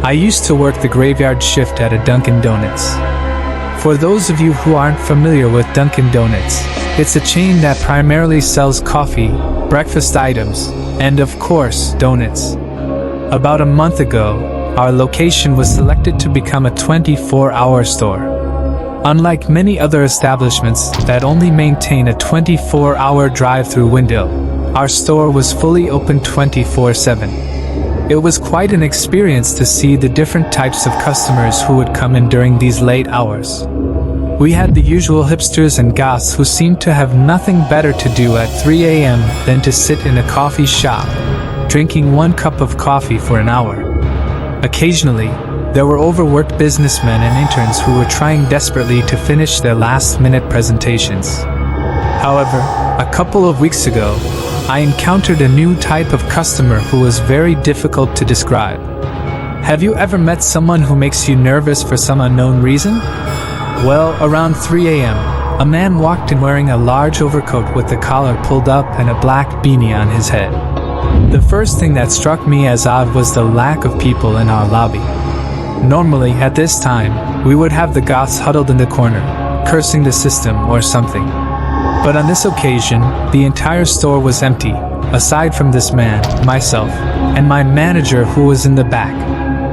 I used to work the graveyard shift at a Dunkin Donuts. For those of you who aren't familiar with Dunkin Donuts, it's a chain that primarily sells coffee, breakfast items, and of course, donuts. About a month ago, our location was selected to become a 24-hour store. Unlike many other establishments that only maintain a 24-hour drive-through window, our store was fully open 24/7. It was quite an experience to see the different types of customers who would come in during these late hours. We had the usual hipsters and goths who seemed to have nothing better to do at 3 a.m. than to sit in a coffee shop, drinking 1 cup of coffee for an hour. Occasionally, there were overworked businessmen and interns who were trying desperately to finish their last-minute presentations. However, a couple of weeks ago, I encountered a new type of customer who was very difficult to describe. Have you ever met someone who makes you nervous for some unknown reason? Well, around 3 a.m., a man walked in wearing a large overcoat with the collar pulled up and a black beanie on his head. The first thing that struck me as odd was the lack of people in our lobby. Normally, at this time, we would have the goths huddled in the corner, cursing the system or something. But on this occasion, the entire store was empty, aside from this man, myself, and my manager who was in the back,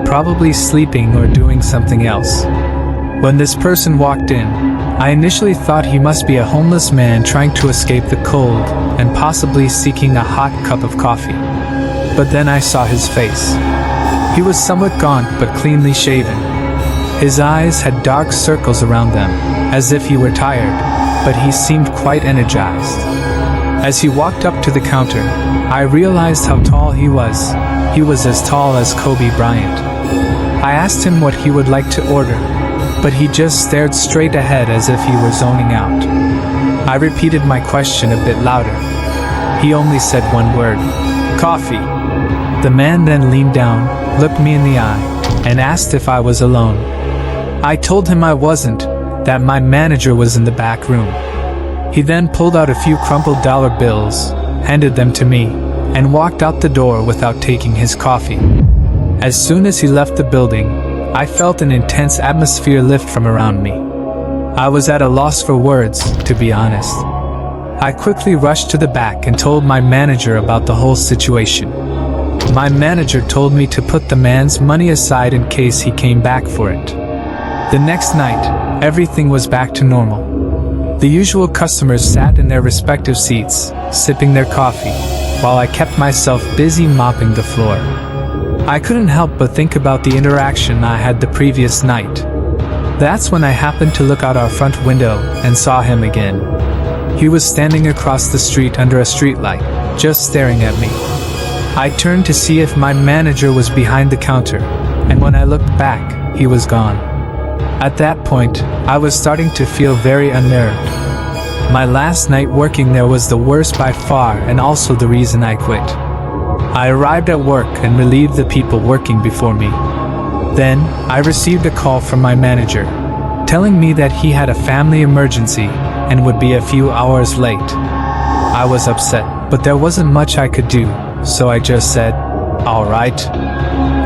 probably sleeping or doing something else. When this person walked in, I initially thought he must be a homeless man trying to escape the cold and possibly seeking a hot cup of coffee. But then I saw his face. He was somewhat gaunt but cleanly shaven. His eyes had dark circles around them, as if he were tired, but he seemed quite energized. As he walked up to the counter, I realized how tall he was. He was as tall as Kobe Bryant. I asked him what he would like to order, but he just stared straight ahead as if he were zoning out. I repeated my question a bit louder. He only said one word: coffee. The man then leaned down, looked me in the eye, and asked if I was alone. I told him I wasn't, that my manager was in the back room. He then pulled out a few crumpled dollar bills, handed them to me, and walked out the door without taking his coffee. As soon as he left the building, I felt an intense atmosphere lift from around me. I was at a loss for words, to be honest. I quickly rushed to the back and told my manager about the whole situation. My manager told me to put the man's money aside in case he came back for it. The next night, everything was back to normal. The usual customers sat in their respective seats, sipping their coffee, while I kept myself busy mopping the floor. I couldn't help but think about the interaction I had the previous night. That's when I happened to look out our front window and saw him again. He was standing across the street under a streetlight, just staring at me. I turned to see if my manager was behind the counter, and when I looked back, he was gone. At that point, I was starting to feel very unnerved. My last night working there was the worst by far and also the reason I quit. I arrived at work and relieved the people working before me. Then, I received a call from my manager, telling me that he had a family emergency and would be a few hours late. I was upset, but there wasn't much I could do, so I just said, "All right."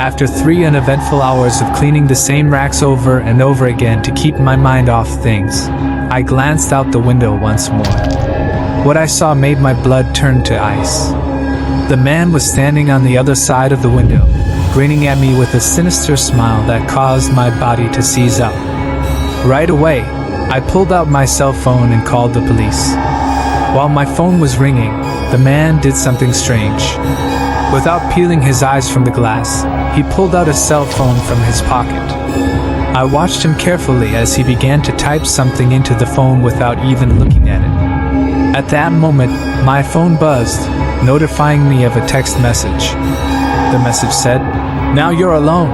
After 3 uneventful hours of cleaning the same racks over and over again to keep my mind off things, I glanced out the window once more. What I saw made my blood turn to ice. The man was standing on the other side of the window, grinning at me with a sinister smile that caused my body to seize up. Right away, I pulled out my cell phone and called the police. While my phone was ringing, the man did something strange. Without peeling his eyes from the glass, he pulled out a cell phone from his pocket. I watched him carefully as he began to type something into the phone without even looking at it. At that moment, my phone buzzed, notifying me of a text message. The message said, "Now you're alone."